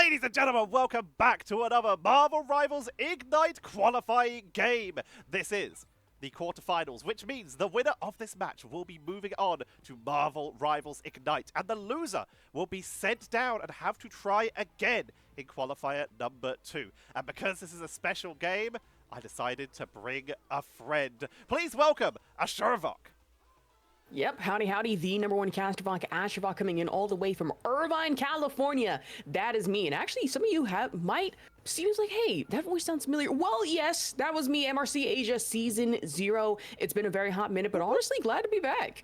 Ladies and gentlemen, welcome back to another Marvel Rivals Ignite qualifying game. This is the quarterfinals, which means the winner of this match will be moving on to Marvel Rivals Ignite, and the loser will be sent down and have to try again in qualifier number 2. And because this is a special game, I decided to bring a friend. Please welcome Ashervok. Yep, howdy, the #1 caster Ashervok coming in all the way from Irvine, California. That is me, and actually some of you might seems like, hey, that voice sounds familiar. Well, yes, that was me, MRC Asia Season 0. It's been a very hot minute, but honestly, glad to be back.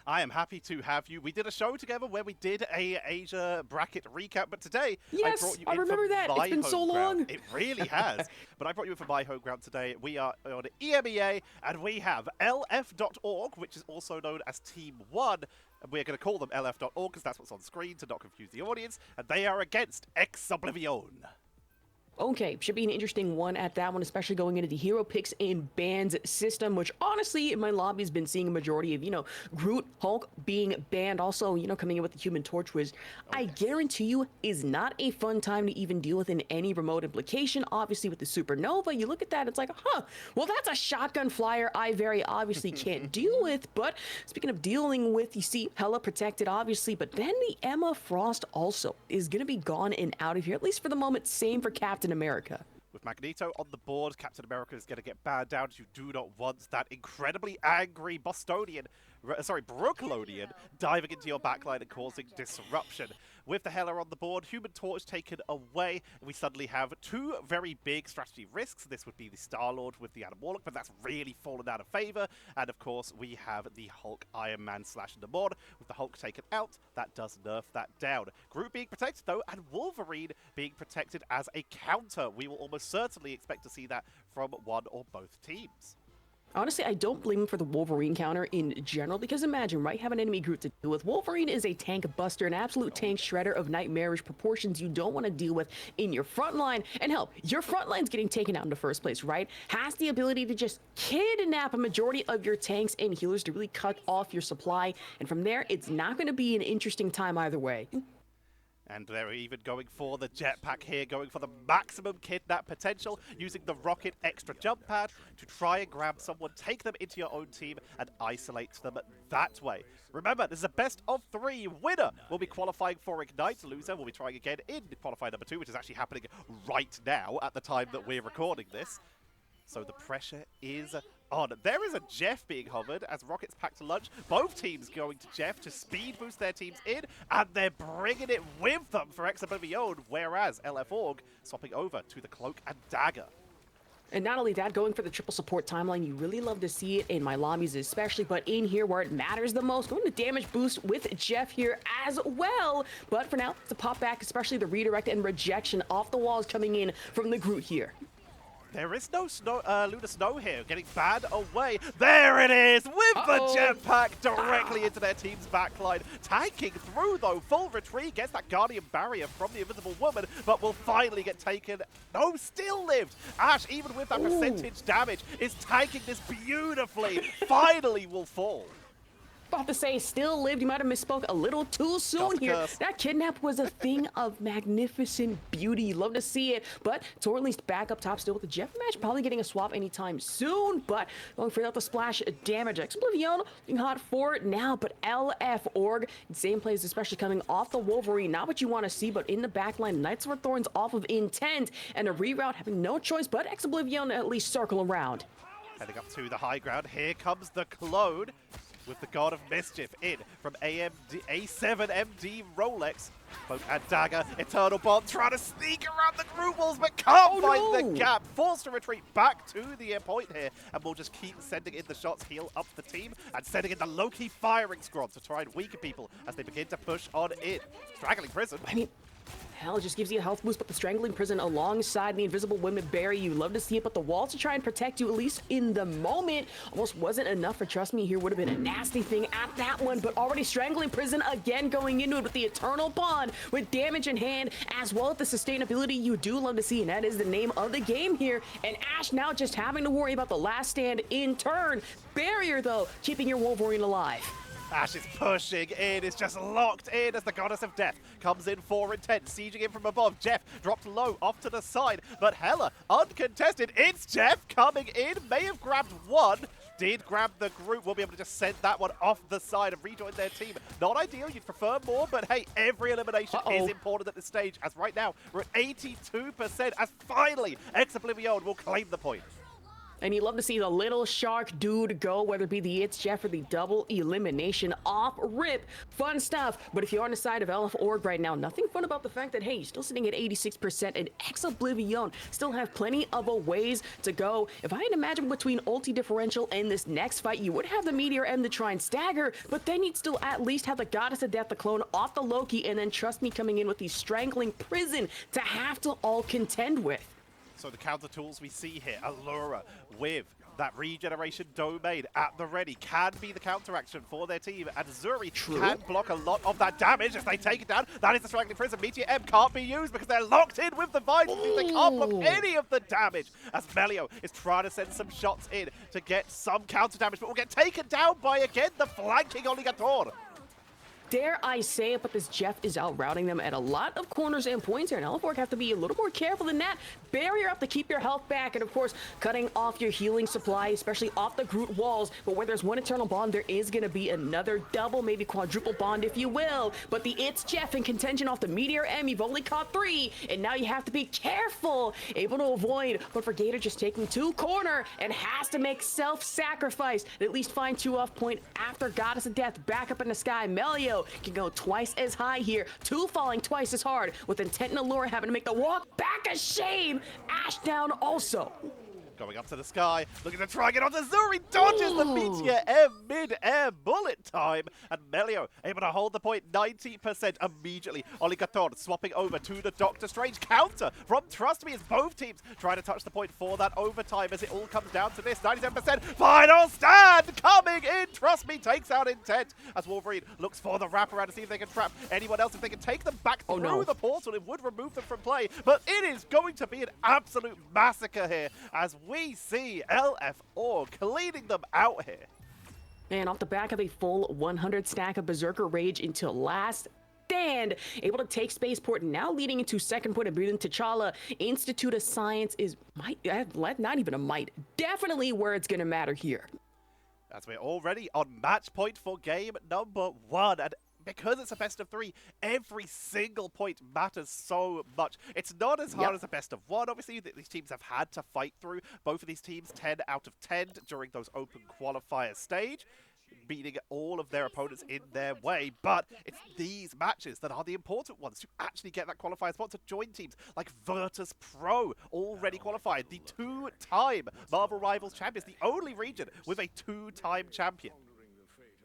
I am happy to have you. We did a show together where we did a Asia bracket recap, but today yes, I brought you I remember that. It's been so long. It really has. But I brought you in for my home ground today. We are on EMEA, and we have LF.org, which is also known as TEAM1. And we're going to call them LF.org because that's what's on screen to not confuse the audience. And they are against Oblivione. Okay, should be an interesting one at that one, especially going into the hero picks and bans system, which honestly, in my lobby has been seeing a majority of, Groot, Hulk being banned. Also, coming in with the Human Torch, which I guarantee you is not a fun time to even deal with in any remote implication. Obviously, with the Supernova, you look at that, it's like, well, that's a shotgun flyer I very obviously can't deal with. But speaking of dealing with, you see Hela protected, obviously, but then the Emma Frost also is going to be gone and out of here, at least for the moment. Same for Captain America. With Magneto on the board, Captain America is going to get banned down. You do not want that incredibly angry Brooklonian diving into your backline and causing disruption. With the Hela on the board, Human Torch taken away, and we suddenly have two very big strategy risks. This would be the Star-Lord with the Adam Warlock, but that's really fallen out of favor. And of course, we have the Hulk Iron Man / Namor. With the Hulk taken out, that does nerf that down. Groot being protected though, and Wolverine being protected as a counter. We will almost certainly expect to see that from one or both teams. Honestly, I don't blame him for the Wolverine counter in general, because imagine, right, have an enemy Groot to deal with. Wolverine is a tank buster, an absolute tank shredder of nightmarish proportions you don't want to deal with in your front line. And hell, your front line's getting taken out in the first place, right? Has the ability to just kidnap a majority of your tanks and healers to really cut off your supply. And from there, it's not going to be an interesting time either way. And they're even going for the jetpack here, going for the maximum kidnap potential, using the rocket extra jump pad to try and grab someone, take them into your own team, and isolate them that way. Remember, this is a best of 3. Winner will be qualifying for Ignite. Loser will be trying again in qualifier number 2, which is actually happening right now at the time that we're recording this. So the pressure is on. There is a Jeff being hovered as Rockets pack to lunch. Both teams going to Jeff to speed boost their teams in, and they're bringing it with them for Oblivione, whereas LF.org swapping over to the Cloak and Dagger. And not only that, going for the triple support timeline, you really love to see it in my lobbies especially, but in here where it matters the most, going to damage boost with Jeff here as well. But for now, it's a pop back, especially the redirect and rejection off the walls coming in from the Groot here. There is no Lunar Snow here, getting banned away. There it is, with the jetpack directly into their team's backline. Tanking through, though, full retreat, gets that Guardian Barrier from the Invisible Woman, but will finally get taken. No, still lived. Ash, even with that percentage damage, is tanking this beautifully. Finally will fall. About to say, still lived. You might have misspoke a little too soon here. That kidnap was a thing of magnificent beauty. Love to see it, but to at least back up top still with the Jeff match. Probably getting a swap anytime soon, but going for the splash damage. Oblivione being hot for it now, but LF.org, same plays, especially coming off the Wolverine. Not what you want to see, but in the backline, Knights of Thorns off of Intent, and a reroute having no choice but Oblivione at least circle around. Heading up to the high ground, here comes the Clone. With the God of Mischief in from A7MD Rolex. Cloak and Dagger, Eternal Bond trying to sneak around the group walls, but can't find the gap. Forced to retreat back to the point here, and we'll just keep sending in the shots, heal up the team, and sending in the low-key firing squad to try and weaken people as they begin to push on in. Straggling Prison. I mean, hell, it just gives you a health boost, but the Strangling Prison alongside the Invisible Women bury you. Love to see it, but the walls to try and protect you, at least in the moment, almost wasn't enough for Trust Me. Here would have been a nasty thing at that one, but already Strangling Prison again going into it with the Eternal Bond with damage in hand, as well as the sustainability you do love to see, and that is the name of the game here. And Ash now just having to worry about the last stand in turn. Barrier, though, keeping your Wolverine alive. Ash is pushing in, is just locked in as the Goddess of Death comes in for intent, sieging in from above. Jeff dropped low off to the side, but Hella uncontested. It's Jeff coming in, may have grabbed one, did grab the group, will be able to just send that one off the side and rejoin their team. Not ideal, you'd prefer more, but hey, every elimination is important at this stage, as right now we're at 82%, as finally Oblivione will claim the point. And you love to see the little shark dude go, whether it be the It's Jeff or the double elimination off rip. Fun stuff. But if you're on the side of LF Org right now, nothing fun about the fact that, hey, you're still sitting at 86% and Oblivione still have plenty of a ways to go. If I had to imagine between ulti differential and this next fight, you would have the Meteor M to try and stagger, but then you'd still at least have the Goddess of Death, the clone, off the Loki, and then trust me coming in with the strangling prison to have to all contend with. So the counter tools we see here, Allura with that regeneration domain at the ready can be the counteraction for their team, and Zuri can block a lot of that damage if they take it down. That is the strangling prison. Meteor M can't be used because they're locked in with the vines. They can't block any of the damage as Melio is trying to send some shots in to get some counter damage, but will get taken down by, again, the flanking Oligator. Dare I say it, but this Jeff is out routing them at a lot of corners and points here, and Hellfire have to be a little more careful than that. Barrier up to keep your health back, and of course, cutting off your healing supply, especially off the Groot walls. But where there's one Eternal Bond, there is going to be another double, maybe quadruple bond, if you will. But the It's Jeff in contention off the Meteor M, you've only caught 3, and now you have to be careful, able to avoid. But for Gator just taking 2 corner and has to make self-sacrifice, at least find 2 off point after Goddess of Death back up in the sky. Melio can go twice as high here, 2 falling twice as hard, with Intent and Allura having to make the walk back a shame. Ash down also. Going up to the sky, looking to try and get onto Zuri, dodges the Meteor M mid-air bullet time, and Melio able to hold the point 90% immediately. Oligator swapping over to the Doctor Strange counter from Trust Me as both teams try to touch the point for that overtime as it all comes down to this. 97% final stand coming in. Trust Me takes out Intent as Wolverine looks for the wraparound to see if they can trap anyone else. If they can take them back through the portal, it would remove them from play, but it is going to be an absolute massacre here as we see LF Org cleaning them out here. And off the back of a full 100 stack of Berserker Rage into last stand, able to take Spaceport, now leading into second point of Breathing. T'Challa, Institute of Science is not even a might, definitely where it's going to matter here. As we're already on match point for game number 1, and because it's a best of 3, every single point matters so much. It's not as hard as a best of 1, obviously, that these teams have had to fight through. Both of these teams 10 out of 10 during those open qualifier stage, beating all of their opponents in their way. But it's these matches that are the important ones to actually get that qualifier spot, to join teams like Virtus Pro, already qualified, the 2-time Marvel Rivals champions, the only region with a 2-time champion.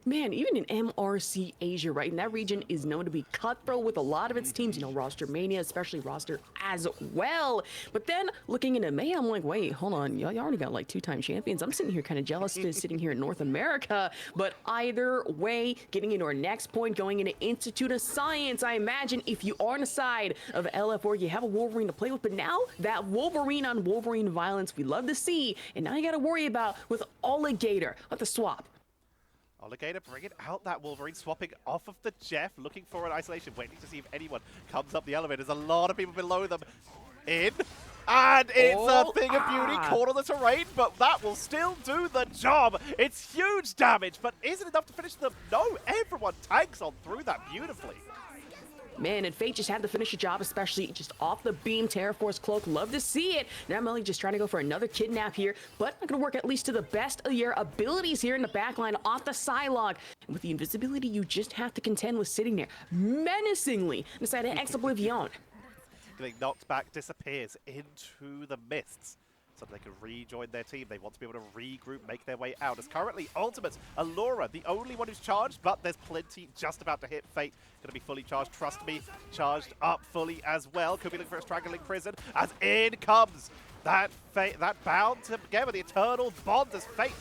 Man, even in MRC Asia, right? And that region is known to be cutthroat with a lot of its teams, you know, roster mania, especially roster as well. But then looking into EMEA, I'm like, wait, hold on. Y'all already got like 2-time champions. I'm sitting here kind of jealous sitting here in North America. But either way, getting into our next point, going into Institute of Science, I imagine if you are on the side of LF Org, you have a Wolverine to play with. But now that Wolverine on Wolverine violence we love to see, and now you got to worry about with Oligator with the swap. Oligator bringing out that Wolverine, swapping off of the Jeff, looking for an isolation, waiting to see if anyone comes up the elevator. There's a lot of people below them. In. And it's a thing of beauty caught on the terrain, but that will still do the job. It's huge damage, but is it enough to finish them? No, everyone tanks on through that beautifully. Man, and Fate just had to finish the job, especially just off the beam. Terraforce Cloak, love to see it. Now Melly just trying to go for another kidnap here, but not going to work at least to the best of your abilities here in the backline off the Psylocke. And with the invisibility, you just have to contend with sitting there menacingly inside an Oblivione. Getting knocked back, disappears into the mists, so they can rejoin their team. They want to be able to regroup, make their way out. As currently, Ultimates, Allura, the only one who's charged, but there's plenty just about to hit. Fate, going to be fully charged. Trust Me, charged up fully as well. Could be looking for a strangling prison. As in comes that Fate, that bound together, the eternal bond as Fate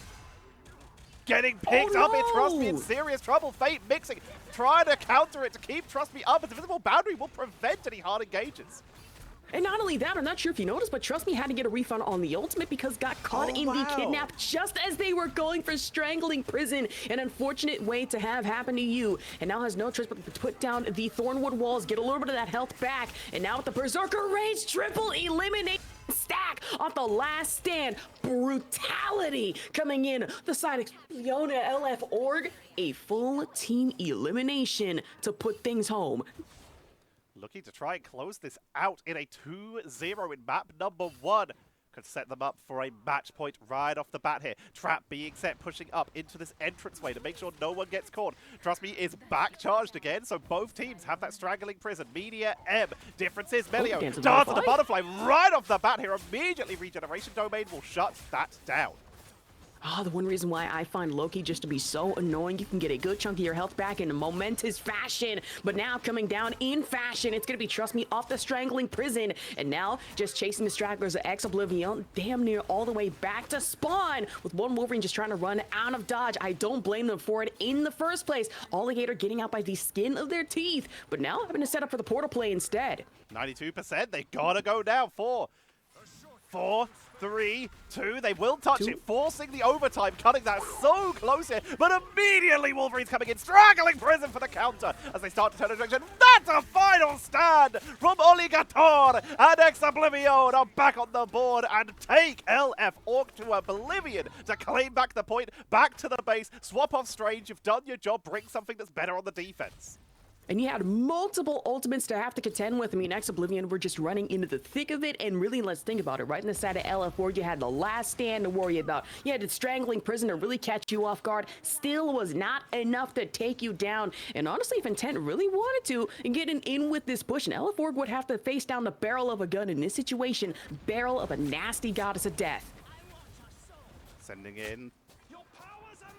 getting picked up in Trust Me in serious trouble. Fate mixing, trying to counter it to keep Trust Me up, but the visible boundary will prevent any hard engages. And not only that, I'm not sure if you noticed, but trust me, had to get a refund on the ultimate because got caught in the kidnap just as they were going for strangling prison. An unfortunate way to have happen to you. And now has no choice but to put down the Thornwood walls, get a little bit of that health back. And now with the Berserker Rage, triple eliminate stack off the last stand. Brutality coming in. The side Oblivione LF Org, a full team elimination to put things home. Looking to try and close this out in a 2-0 in map number 1. Could set them up for a match point right off the bat here. Trap being set, pushing up into this entranceway to make sure no one gets caught. Trust me, is back charged again, so both teams have that strangling prison. Media M. Difference is Melio. Dance to the butterfly right off the bat here. Immediately Regeneration Domain will shut that down. The one reason why I find Loki just to be so annoying, you can get a good chunk of your health back in a momentous fashion, but now coming down in fashion, it's gonna be, trust me, off the strangling prison, and now just chasing the stragglers of Oblivione, damn near all the way back to spawn, with one Wolverine just trying to run out of dodge. I don't blame them for it in the first place. Alligator getting out by the skin of their teeth, but now having to set up for the portal play instead. 92%, they gotta go down. 4, 3, 2, they will touch it, forcing the overtime, cutting that so close here, but immediately Wolverine's coming in, straggling prison for the counter as they start to turn a direction. That's a final stand from Oligator, and Oblivione are back on the board and take LF Orc to Oblivion to claim back the point, back to the base, swap off Strange, you've done your job, bring something that's better on the defense. And you had multiple ultimates to have to contend with. I mean, Oblivion were just running into the thick of it, and really, let's think about it. Right in the side of LF4, you had the last stand to worry about. You had the strangling prison to really catch you off guard. Still was not enough to take you down. And honestly, if Intent really wanted to and get in with this push, and LF4 would have to face down the barrel of a gun in this situation, barrel of a nasty goddess of death. Sending in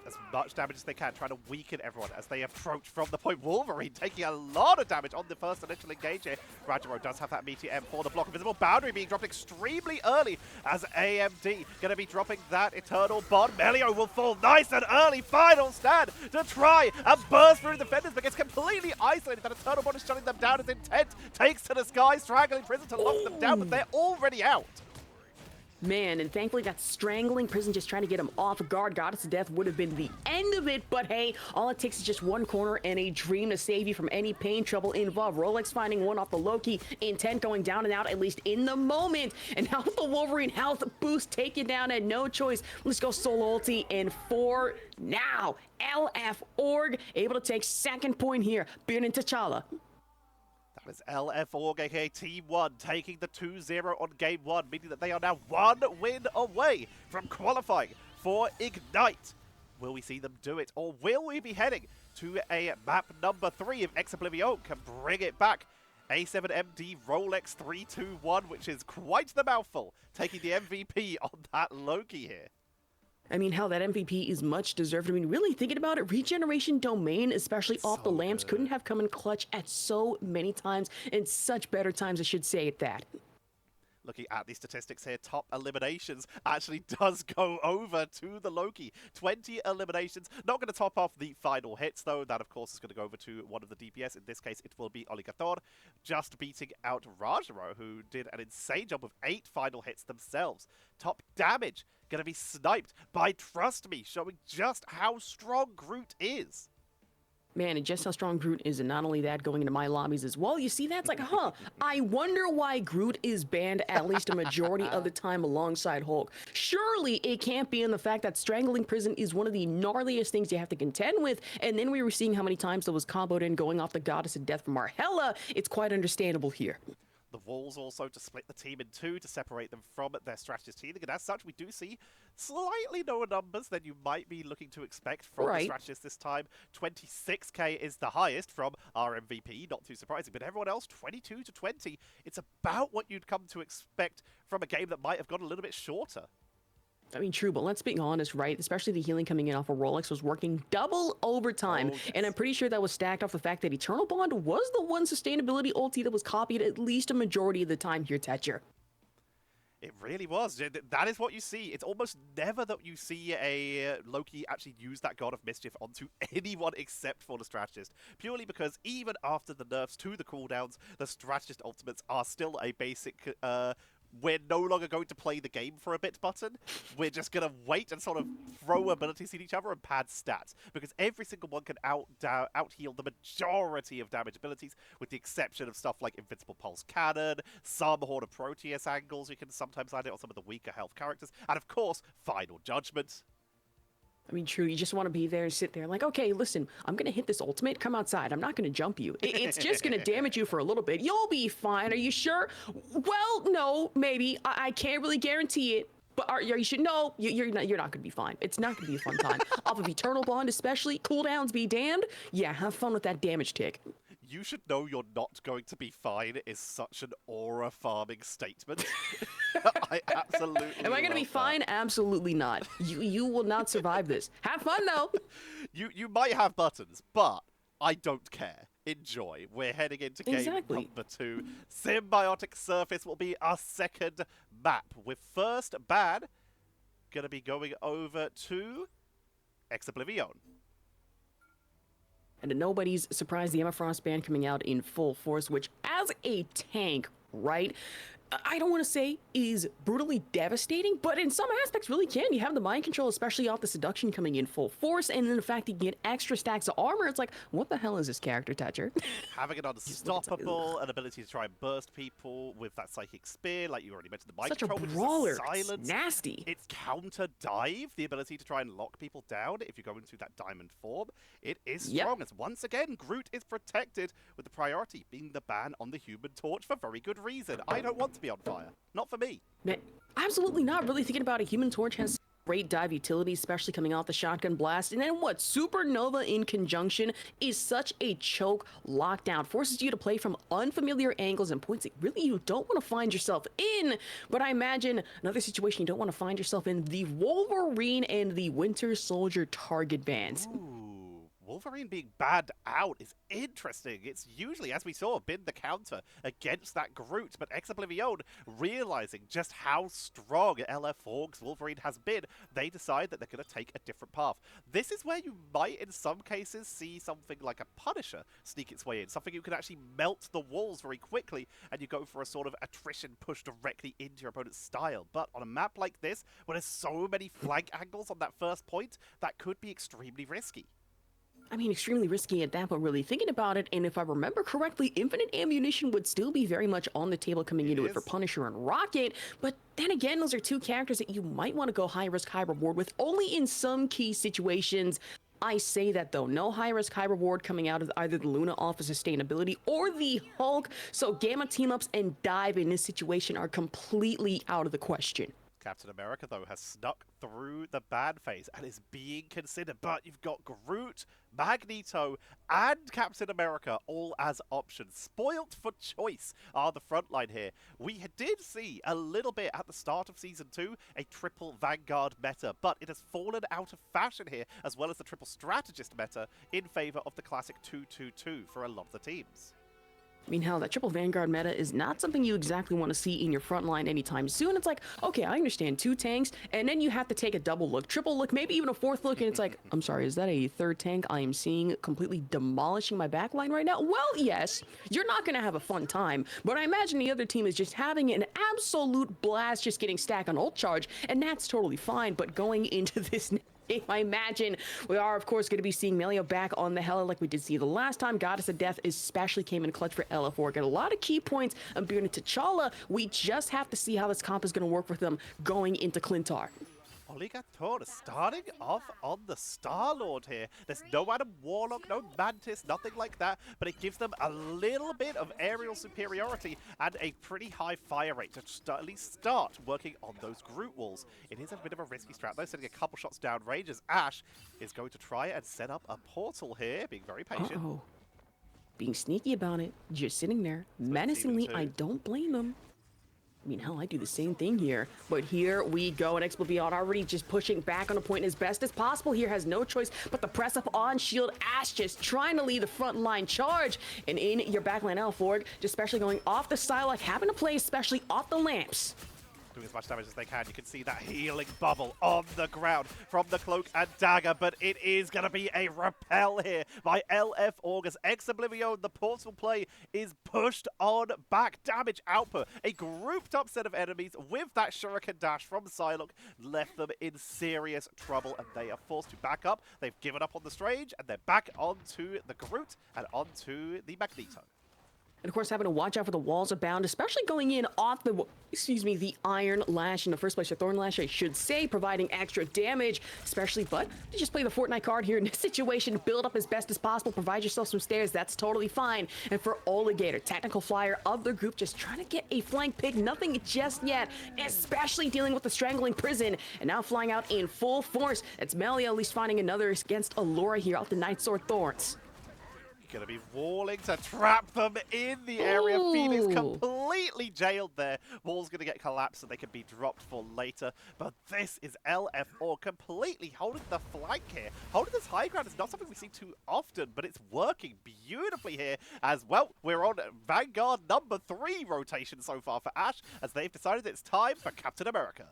as much damage as they can, trying to weaken everyone as they approach from the point. Wolverine taking a lot of damage on the first initial engage here. Rajaro does have that Meteor M for the block. Invisible Boundary being dropped extremely early as AMD going to be dropping that Eternal Bond. Melio will fall nice and early. Final stand to try and burst through the defenders, but gets completely isolated. That Eternal Bond is shutting them down as Intent takes to the sky, straggling prison to lock them down, but they're already out. Man, and thankfully that strangling prison just trying to get him off guard. Goddess of Death would have been the end of it, but hey, all it takes is just one corner and a dream to save you from any pain, trouble involved. Rolex finding one off the Loki, Intent going down and out, at least in the moment. And now with the Wolverine health boost taken down and no choice, let's go solo ulti, and for now, LF Org able to take second point here, beating T'Challa. That is LF Org, aka TEAM1, taking the 2-0 on game 1, meaning that they are now 1 win away from qualifying for Ignite. Will we see them do it, or will we be heading to a map number 3 if Oblivione can bring it back? A7MD Rolex 321, which is quite the mouthful, taking the MVP on that Loki here. I mean, hell, that MVP is much deserved. I mean, really thinking about it, Regeneration Domain, especially off the lamps, couldn't have come in clutch at so many times, and such better times, I should say at that. Looking at the statistics here, top eliminations actually does go over to the Loki. 20 eliminations. Not going to top off the final hits, though. That, of course, is going to go over to one of the DPS. In this case, it will be Oligator, just beating out Rajaro, who did an insane job of 8 final hits themselves. Top damage going to be sniped by Trust Me, showing just how strong Groot is. Man, and just how strong Groot is, and not only that, going into my lobbies as well. You see, that's like, I wonder why Groot is banned at least a majority of the time alongside Hulk. Surely it can't be in the fact that strangling prison is one of the gnarliest things you have to contend with, and then we were seeing how many times that was comboed in going off the Goddess of Death from Marhella. It's quite understandable here. The walls also to split the team in 2 to separate them from their strategist team. And as such, we do see slightly lower numbers than you might be looking to expect from the strategist this time. 26k is the highest from our MVP, not too surprising. But everyone else, 22 to 20. It's about what you'd come to expect from a game that might have gone a little bit shorter. I mean, true, but let's be honest, right? Especially the healing coming in off of Rolex was working double overtime. Yes. And I'm pretty sure that was stacked off the fact that Eternal Bond was the one sustainability ulti that was copied at least a majority of the time here, Tetcher. It really was. That is what you see. It's almost never that you see a Loki actually use that God of Mischief onto anyone except for the Strategist. Purely because even after the nerfs to the cooldowns, the Strategist ultimates are still a basic we're no longer going to play the game for a bit button. We're just going to wait and sort of throw abilities at each other and pad stats. Because every single one can out-heal the majority of damage abilities, with the exception of stuff like Invincible Pulse Cannon, some Horde of Proteus angles, you can sometimes add it on some of the weaker health characters, and of course, Final Judgment. I mean, true, you just want to be there and sit there like, okay, listen, I'm going to hit this ultimate, come outside, I'm not going to jump you. It's just going to damage you for a little bit. You'll be fine, are you sure? Well, no, maybe. I can't really guarantee it. But you should know, you're not going to be fine. It's not going to be a fun time. Off of Eternal Bond especially, cooldowns be damned. Yeah, have fun with that damage tick. You should know you're not going to be fine is such an aura farming statement. I absolutely Am I going to be fine? Absolutely not. You will not survive this. Have fun though. You might have buttons, but I don't care. Enjoy. We're heading into game number 2. Symbiotic Surface will be our second map. With first ban going to be going over to Oblivione. And nobody's surprised, the Emma Frost ban coming out in full force, which as a tank, right, I don't want to say is brutally devastating, but in some aspects really can. You have the mind control, especially off the seduction coming in full force, and then the fact that you get extra stacks of armor, it's like, what the hell is this character, Tetcher? Having it unstoppable, an ability to try and burst people with that psychic spear, like you already mentioned, the mind control, which brawler. is a silence. It's nasty. It's counter dive, the ability to try and lock people down if you go into that diamond form. It is strong, as once again, Groot is protected, with the priority being the ban on the Human Torch for very good reason. I don't want to be on fire. Not for me. Absolutely not. Really thinking about it, Human Torch has great dive utility, especially coming off the shotgun blast. And then what? Supernova in conjunction is such a choke lockdown. Forces you to play from unfamiliar angles and points that really you don't want to find yourself in. But I imagine another situation you don't want to find yourself in, the Wolverine and the Winter Soldier target bans. Ooh. Wolverine being banned out is interesting. It's usually, as we saw, been the counter against that Groot, but Oblivione, realizing just how strong LF Org's Wolverine has been, they decide that they're going to take a different path. This is where you might, in some cases, see something like a Punisher sneak its way in, something you can actually melt the walls very quickly, and you go for a sort of attrition push directly into your opponent's style. But on a map like this, where there's so many flank angles on that first point, that could be extremely risky. I mean, extremely risky at that, but really thinking about it, and if I remember correctly, infinite ammunition would still be very much on the table coming into it for Punisher and Rocket, but then again, those are two characters that you might want to go high risk, high reward with, only in some key situations. I say that though, no high risk, high reward coming out of either the Luna off of sustainability or the Hulk, so Gamma team-ups and dive in this situation are completely out of the question. Captain America, though, has snuck through the ban phase and is being considered. But you've got Groot, Magneto, and Captain America all as options. Spoilt for choice are the frontline here. We did see a little bit at the start of Season 2, a triple Vanguard meta, but it has fallen out of fashion here, as well as the triple Strategist meta, in favor of the classic 2-2-2 for a lot of the teams. I mean, hell, that triple Vanguard meta is not something you exactly want to see in your front line anytime soon. It's like, okay, I understand 2 tanks, and then you have to take a double look, triple look, maybe even a 4th look, and it's like, I'm sorry, is that a 3rd tank I am seeing completely demolishing my backline right now? Well, yes, you're not going to have a fun time, but I imagine the other team is just having an absolute blast, just getting stacked on ult charge, and that's totally fine, but going into this I imagine we are, of course, going to be seeing Melio back on the Hela like we did see the last time. Goddess of Death especially came in clutch for LF4. Got a lot of key points on being T'Challa. We just have to see how this comp is going to work with them going into Clintar. Oligator starting off on the Star-Lord here. There's no Adam Warlock, no Mantis, nothing like that, but it gives them a little bit of aerial superiority and a pretty high fire rate to at least start working on those Groot walls. It is a bit of a risky strat though, sending a couple shots down range as Ash is going to try and set up a portal here, being very patient. Being sneaky about it, just sitting there. Menacingly, I don't blame them. I mean, hell, I do the same thing here. But here we go, and Oblivione already just pushing back on a point as best as possible here, has no choice but to press up on shield. Ash just trying to lead the front line charge. And in your backline, Alforg, just especially going off the side, like having to play especially off the lamps. doing as much damage as they can. You can see that healing bubble on the ground from the Cloak and Dagger, but it is going to be a repel here by LF Org as Oblivione, the portal play, is pushed on back. Damage output, a grouped up set of enemies with that Shuriken dash from Psylocke left them in serious trouble, and they are forced to back up. They've given up on the Strange, and they're back onto the Groot and onto the Magneto. And of course, having to watch out for the walls of bound, especially going in off the, the Iron Lash in the first place, or Thorn Lash, I should say, providing extra damage, especially, but to just play the Fortnite card here in this situation, build up as best as possible, provide yourself some stairs, that's totally fine. And for Alligator, technical flyer of the group, just trying to get a flank pick, nothing just yet, especially dealing with the Strangling Prison, and now flying out in full force. It's Melia at least finding another against Allura here out the Night Sword Thorns. Going to be walling to trap them in the area. Ooh. Phoenix completely jailed there. Wall's going to get collapsed so they can be dropped for later. But this is LF4 completely holding the flank here. Holding this high ground is not something we see too often, but it's working beautifully here as well. We're on Vanguard number 3 rotation so far for Ashe, as they've decided it's time for Captain America.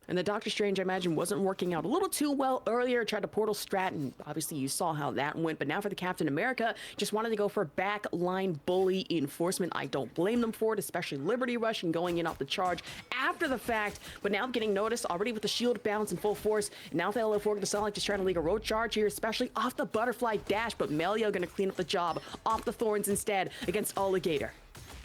And the Doctor Strange, I imagine, wasn't working out a little too well earlier. Tried to portal strat, and obviously you saw how that went. But now for the Captain America, just wanted to go for backline bully enforcement. I don't blame them for it, especially Liberty Rush and going in off the charge after the fact. But now getting noticed already with the shield bounce in full force. And now the LF4 going to sound like just trying to leak a road charge here, especially off the butterfly dash. But Melia going to clean up the job off the Thorns instead against Alligator.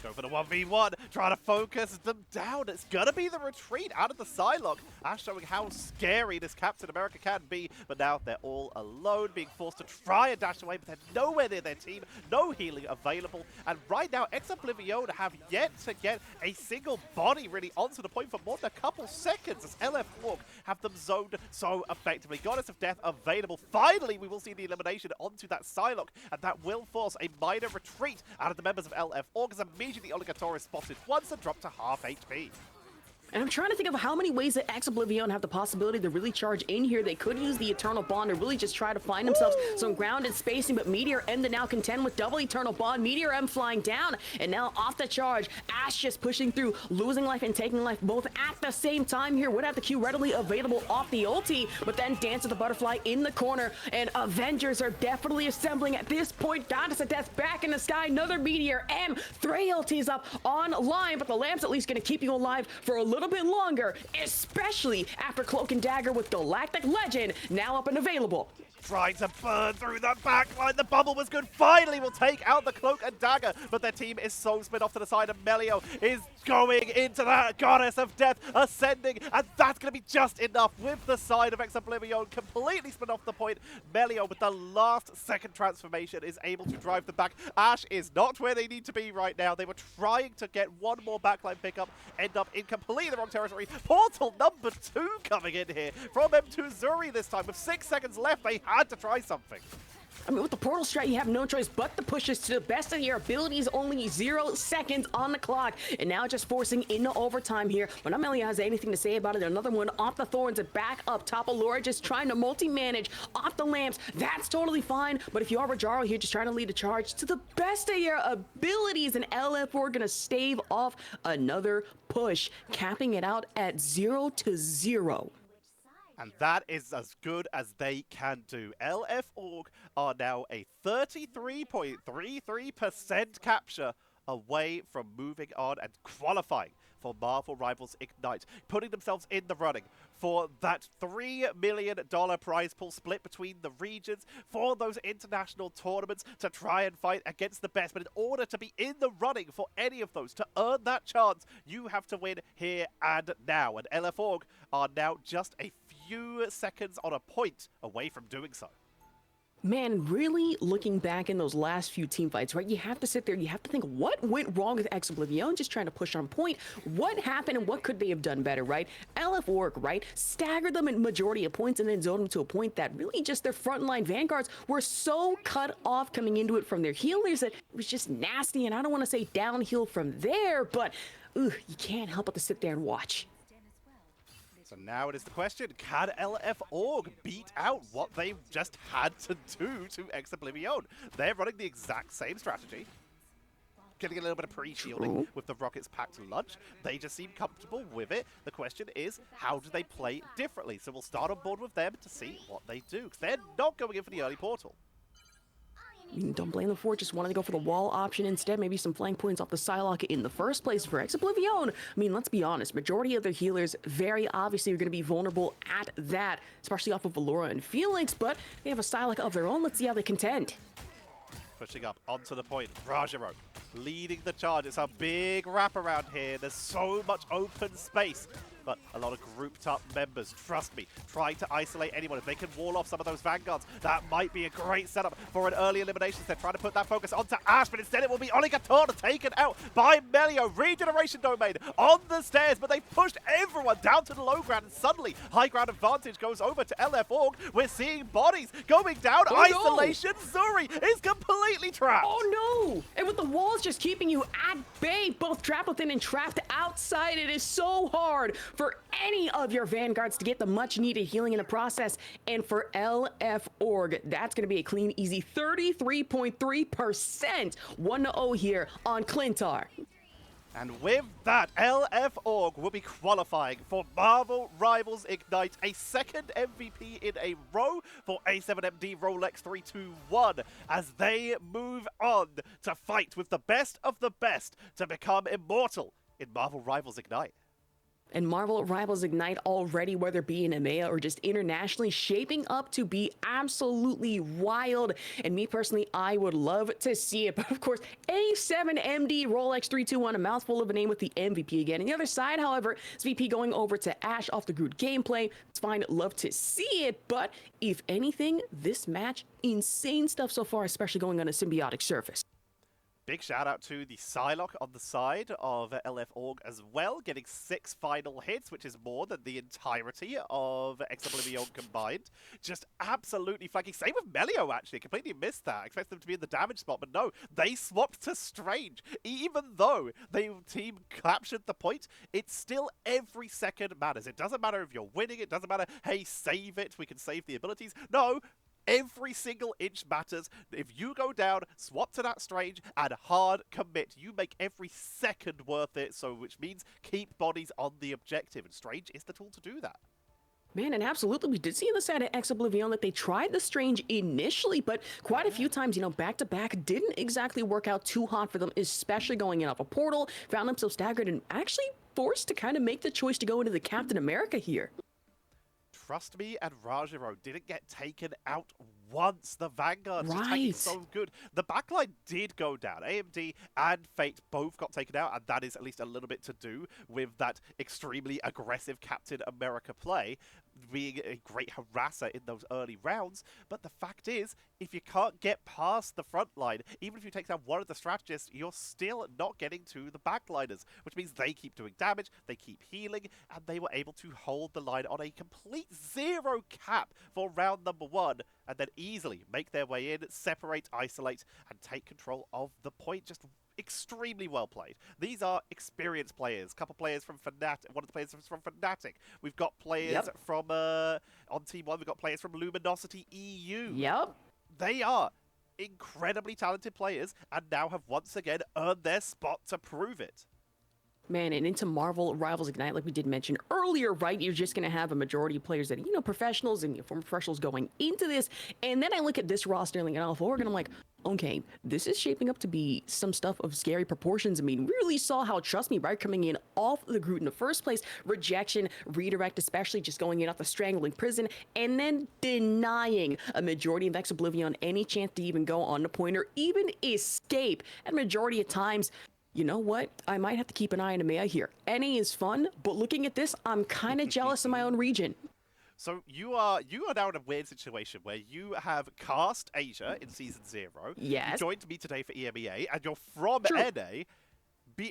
Go for the 1v1, trying to focus them down. It's going to be the retreat out of the Psylocke. Ashe showing how scary this Captain America can be, but now they're all alone, being forced to try and dash away, but they're nowhere near their team. No healing available. And right now, Oblivione have yet to get a single body really onto the point for more than a couple seconds as LF Walk have them zoned so effectively. Goddess of Death available. Finally, we will see the elimination onto that Psylocke, and that will force a minor retreat out of the members of LF Org as immediately the Obligator is spotted once and dropped to half HP. And I'm trying to think of how many ways that Oblivione have the possibility to really charge in here. They could use the Eternal Bond to really just try to find themselves some grounded spacing, but Meteor M to now contend with double Eternal Bond. Meteor M flying down, and now off the charge. Ashe just pushing through, losing life and taking life both at the same time here. Would have the Q readily available off the ulti, but then Dance of the Butterfly in the corner, and Avengers are definitely assembling at this point. Goddess of Death back in the sky, another Meteor M. 3 ultis up online, but the lamp's at least going to keep you alive for a little bit longer, especially after Cloak and Dagger with Galactic Legend now up and available. Trying to burn through the backline. The bubble was good. Finally will take out the Cloak and Dagger, but their team is so split off to the side, and Melio is going into that Goddess of Death, ascending, and that's going to be just enough with the side of Oblivione completely split off the point. Melio, with the last second transformation, is able to drive them back. Ashe is not where they need to be right now. They were trying to get one more backline pickup, end up in completely the wrong territory. Portal number 2 coming in here from M2 Zuri this time. With 6 seconds left, they had to try something. I mean, with the portal strat, you have no choice but to push this to the best of your abilities. Only 0 seconds on the clock, and now just forcing into overtime here. When Amelia has anything to say about it, another one off the Thorns and back up top. Allura just trying to multi-manage off the lamps. That's totally fine, but if you are Rajaro here, just trying to lead a charge to the best of your abilities, and LF4 gonna stave off another push, capping it out at 0-0. And that is as good as they can do. LF Org are now a 33.33% capture away from moving on and qualifying for Marvel Rivals Ignite, putting themselves in the running for that $3 million prize pool split between the regions for those international tournaments to try and fight against the best. But in order to be in the running for any of those, to earn that chance, you have to win here and now. And LF Org are now just a few seconds on a point away from doing so. Man, really looking back in those last few team fights, right? You have to sit there, you have to think, what went wrong with Oblivione just trying to push on point? What happened and what could they have done better, right? LF Org, right? Staggered them in majority of points and then zoned them to a point that really just their frontline vanguards were so cut off coming into it from their healers that it was just nasty. And I don't want to say downhill from there, but you can't help but to sit there and watch. So now it is the question, can LF Org beat out what they just had to do to Oblivione? They're running the exact same strategy. getting a little bit of pre-shielding with the rockets packed lunch. They just seem comfortable with it. The question is, how do they play differently? So we'll start on board with them to see what they do, because they're not going in for the early portal. Don't blame them for it, just wanted to go for the wall option instead, maybe some flank points off the Psylocke in the first place for Oblivione. I mean, let's be honest, majority of their healers very obviously are going to be vulnerable at that, especially off of Valora and Felix, but they have a Psylocke of their own. Let's see how they contend. Pushing up onto the point, Rajaro leading the charge. It's a big wraparound here. There's so much open space, but a lot of grouped up members, trust me, trying to isolate anyone. If they can wall off some of those vanguards, that might be a great setup for an early elimination. They're trying to put that focus onto Ash, but instead it will be Oligator taken out by Melio. Regeneration domain on the stairs, but they've pushed everyone down to the low ground, and suddenly high ground advantage goes over to LF Org. We're seeing bodies going down. Isolation. No. Zuri is completely trapped. Oh no! And with the walls just keeping you at bay, both trapped within and trapped outside, it is so hard for any of your vanguards to get the much needed healing in the process. And for LF Org, that's going to be a clean, easy 33.3%. 1-0 here on Clintar. And with that, LF Org will be qualifying for Marvel Rivals Ignite, a second MVP in a row for A7MD Rolex 321, as they move on to fight with the best of the best to become immortal in Marvel Rivals Ignite. And Marvel Rivals Ignite already, whether it be in EMEA or just internationally, shaping up to be absolutely wild. And me personally, I would love to see it. But of course, A7MD Rolex 321, a mouthful of a name with the MVP again. And the other side, however, is VP going over to Ash off the Groot gameplay. It's fine, love to see it. But if anything, this match, insane stuff so far, especially going on a symbiotic surface. Big shout out to the Psylocke on the side of LF Org as well, getting 6 final hits, which is more than the entirety of Oblivione combined. Just absolutely flanking. Same with Melio, actually. Completely missed that. Expect them to be in the damage spot, but no, they swapped to Strange. Even though the team captured the point, it's still every second matters. It doesn't matter if you're winning. It doesn't matter, hey, save it. We can save the abilities. No. Every single inch matters. If you go down, swap to that Strange, and hard commit. You make every second worth it, so which means keep bodies on the objective, and Strange is the tool to do that. Man, and absolutely, we did see on the side of Oblivione that they tried the Strange initially, but quite a few times, back-to-back didn't exactly work out too hot for them, especially going in off a portal, found themselves staggered, and actually forced to kind of make the choice to go into the Captain America here. Trust me, and Rajaro didn't get taken out once. The Vanguard was taking so good. The backline did go down. AMD and Fate both got taken out, and that is at least a little bit to do with that extremely aggressive Captain America play, being a great harasser in those early rounds. But the fact is, if you can't get past the front line, even if you take down one of the strategists, you're still not getting to the backliners, which means they keep doing damage, they keep healing, and they were able to hold the line on a complete 0 cap for round number 1, and then easily make their way in, separate, isolate, and take control of the point. Just extremely well played. These are experienced players. Couple players from Fnatic. One of the players from Fnatic. We've got players from on Team 1. We've got players from Luminosity EU. Yep. They are incredibly talented players, and now have once again earned their spot to prove it. Man, and into Marvel Rivals Ignite, like we did mention earlier, right? You're just going to have a majority of players that are, professionals and former professionals going into this. And then I look at this roster and LF Org, and I'm like, okay, this is shaping up to be some stuff of scary proportions. I mean, we really saw how, trust me, right, coming in off the Groot in the first place, rejection, redirect, especially just going in off the strangling prison, and then denying a majority of Oblivione any chance to even go on the point or even escape. And majority of times, you know what? I might have to keep an eye on EMEA here. NA is fun, but looking at this, I'm kind of jealous of my own region. So you are now in a weird situation where you have cast Asia in Season 0. Yes. You joined me today for EMEA, and you're from NA,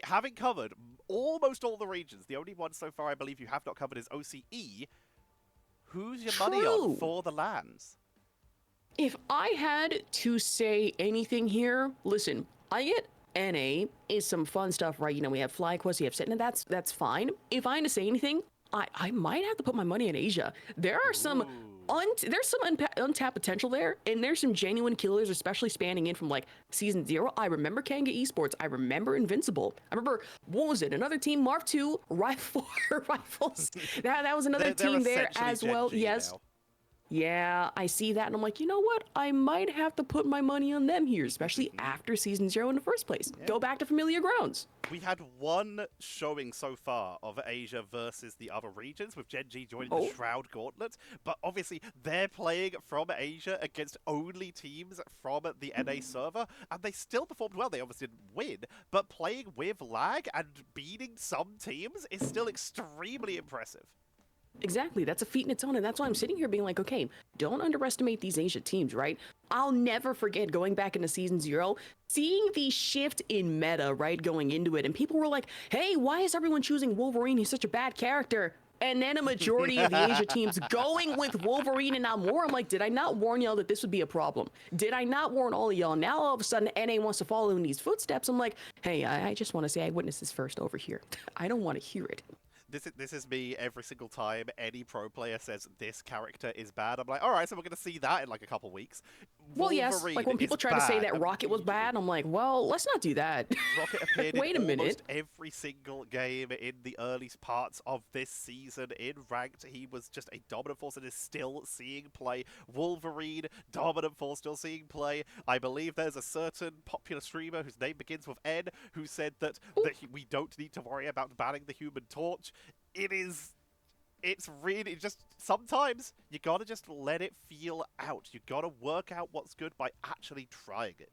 having covered almost all the regions. The only one so far I believe you have not covered is OCE. Who's your money on for the lands? If I had to say anything here, listen, I get NA is some fun stuff, right? We have FlyQuest, we have Sentinel, that's fine. If I had to say anything, I might have to put my money in Asia. There are some there's some untapped potential there, and there's some genuine killers, especially spanning in from like season 0. I remember Kanga Esports. I remember Invincible. I remember, what was it? Another team, Marv 2, Rifles. That was another They're team there essentially as well. Gen G Yes. now. Yeah, I see that, and I'm like, you know what? I might have to put my money on them here, especially after season 0 in the first place. Yeah. Go back to familiar grounds. We had one showing so far of Asia versus the other regions, with Gen G joining the Shroud Gauntlet, but obviously they're playing from Asia against only teams from the NA server, and they still performed well. They obviously didn't win, but playing with lag and beating some teams is still extremely impressive. Exactly, that's a feat in its own, and that's why I'm sitting here being like, okay, don't underestimate these Asia teams, right? I'll never forget going back into season 0, seeing the shift in meta, right, going into it, and people were like, hey, why is everyone choosing Wolverine? He's such a bad character. And then a majority of the Asia teams going with Wolverine and now more. I'm like, did I not warn y'all that this would be a problem? Did I not warn all of y'all? Now all of a sudden NA wants to follow in these footsteps. I'm like, hey, I just want to say I witnessed this first over here. I don't want to hear it. This is me every single time any pro player says this character is bad. I'm like, all right, so we're going to see that in like a couple weeks. Well, yes, like when people try to say that Rocket was bad, I'm like, well, let's not do that. Rocket appeared Wait in a minute. almost every single game in the early parts of this season. In Ranked, he was just a dominant force and is still seeing play. Wolverine, dominant force, still seeing play. I believe there's a certain popular streamer whose name begins with N who said that we don't need to worry about banning the Human Torch. It's really just, sometimes you gotta just let it feel out. You gotta work out what's good by actually trying it.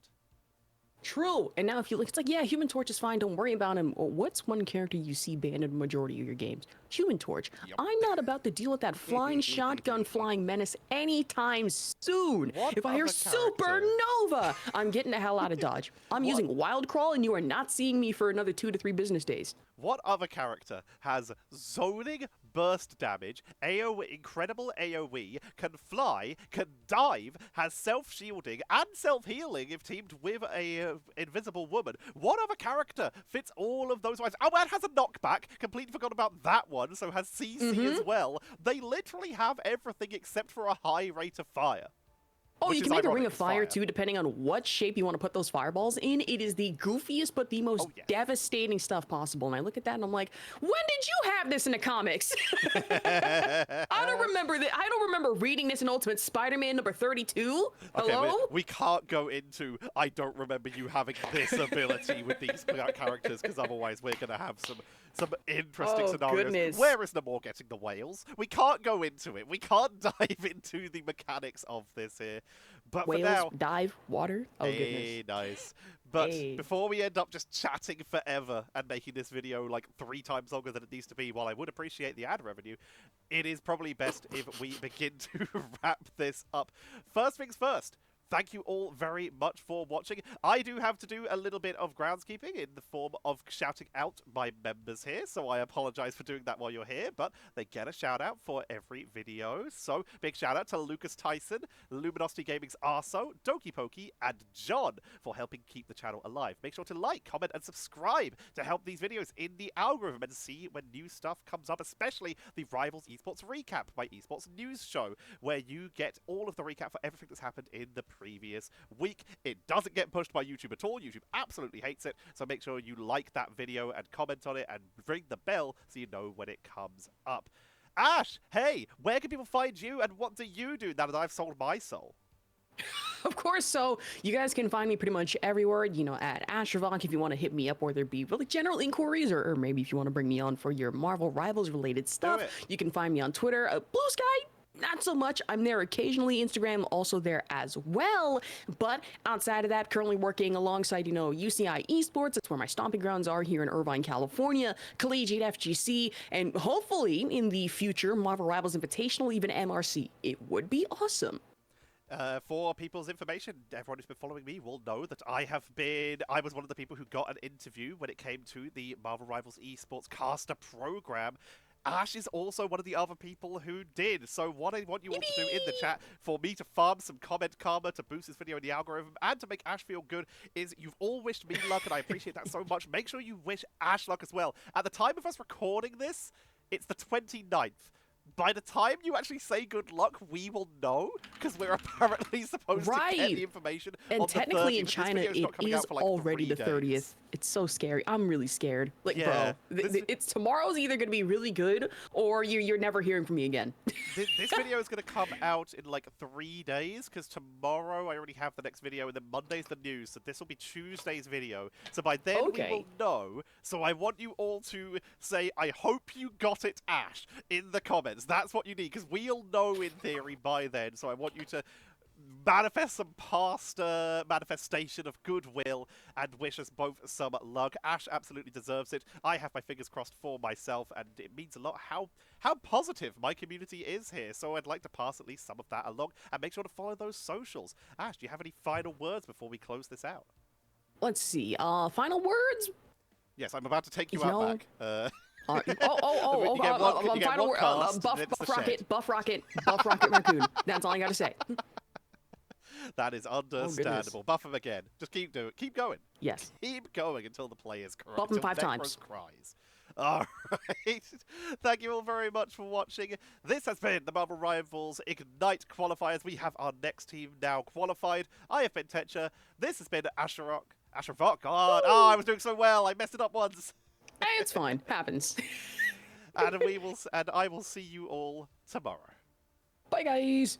True. And now if you look, it's like, yeah, Human Torch is fine. Don't worry about him. What's one character you see banned in the majority of your games? Human Torch. Yep. I'm not about to deal with that flying shotgun flying menace anytime soon. What if I hear other character? Supernova, I'm getting the hell out of Dodge. I'm using Wild Crawl, and you are not seeing me for another 2 to 3 business days. What other character has zoning, burst damage, incredible AoE, can fly, can dive, has self-shielding and self-healing if teamed with a invisible woman? What other character fits all of those vibes? Oh, and has a knockback. Completely forgot about that one. So has CC as well. They literally have everything except for a high rate of fire. Oh, you can make a ring of fire too, depending on what shape you want to put those fireballs in. It is the goofiest but the most devastating stuff possible. And I look at that and I'm like, when did you have this in the comics? I don't remember that. I don't remember reading this in Ultimate Spider-Man number 32. Hello? Okay, we can't go into I don't remember you having this ability with these characters, because otherwise we're going to have some interesting scenarios. Goodness. Where is Namor getting the whales? We can't go into it. We can't dive into the mechanics of this here. But whales, for now, dive, water. Oh, goodness. Nice. But before we end up just chatting forever and making this video like 3 times longer than it needs to be, while I would appreciate the ad revenue, it is probably best if we begin to wrap this up. First things first. Thank you all very much for watching. I do have to do a little bit of groundskeeping in the form of shouting out my members here, so I apologize for doing that while you're here, but they get a shout out for every video. So big shout out to Lucas Tyson, Luminosity Gaming's Arso, Doki Pokey, and John for helping keep the channel alive. Make sure to like, comment, and subscribe to help these videos in the algorithm and see when new stuff comes up, especially the Rivals Esports Recap, my esports news show, where you get all of the recap for everything that's happened in the previous week. It doesn't get pushed by YouTube at all. YouTube absolutely hates it, so make sure you like that video and comment on it and ring the bell so you know when it comes up. Ash, hey, where can people find you and what do you do now that I've sold my soul? Of course, so you guys can find me pretty much everywhere, you know, at Astrovok if you want to hit me up, or there be really general inquiries, or maybe if you want to bring me on for your Marvel Rivals related stuff. You can find me on Twitter, Blue Sky. Not so much. I'm there occasionally. Instagram also there as well. But outside of that, currently working alongside, you know, UCI Esports. That's where my stomping grounds are here in Irvine, California. Collegiate FGC, and hopefully in the future, Marvel Rivals Invitational, even MRC. It would be awesome. For people's information, everyone who's been following me will know that I was one of the people who got an interview when it came to the Marvel Rivals Esports caster program. Ash is also one of the other people who did. So what I want you all to do in the chat for me to farm some comment karma to boost this video in the algorithm and to make Ash feel good is you've all wished me luck, and I appreciate that so much. Make sure you wish Ash luck as well. At the time of us recording this, it's the 29th. by the time you actually say good luck, we will know, because we're apparently supposed to get the information and on the 30th. technically in China, it is for like already 3 the days. 30th. It's so scary. I'm really scared. Like, Yeah, bro, it's tomorrow's either gonna be really good or you're never hearing from me again. this video is going to come out in like 3 days, because tomorrow I already have the next video, and then Monday's the news, so this will be Tuesday's video. So by then we will know. So I want you all to say, I hope you got it, Ash, in the comments. That's what you need, because we'll know in theory by then. So I want you to manifest some past manifestation of goodwill and wish us both some luck. Ash absolutely deserves it. I have my fingers crossed for myself, and it means a lot how positive my community is here. So I'd like to pass at least some of that along, and make sure to follow those socials. Ash, do you have any final words before we close this out? Let's see. Final words? Yes, I'm about to take you out back. Final word. Buff Rocket Raccoon. That's all I gotta say. That is understandable. Buff him again. Just keep going. Yes. Keep going until the players cry. Buff him 5 times. Cries. All right. Thank you all very much for watching. This has been the Marvel Rivals Ignite Qualifiers. We have our next team now qualified. I have been Tetcher. This has been Asherok. God. Oh, I was doing so well. I messed it up once. It's fine. Happens. And I will see you all tomorrow. Bye, guys.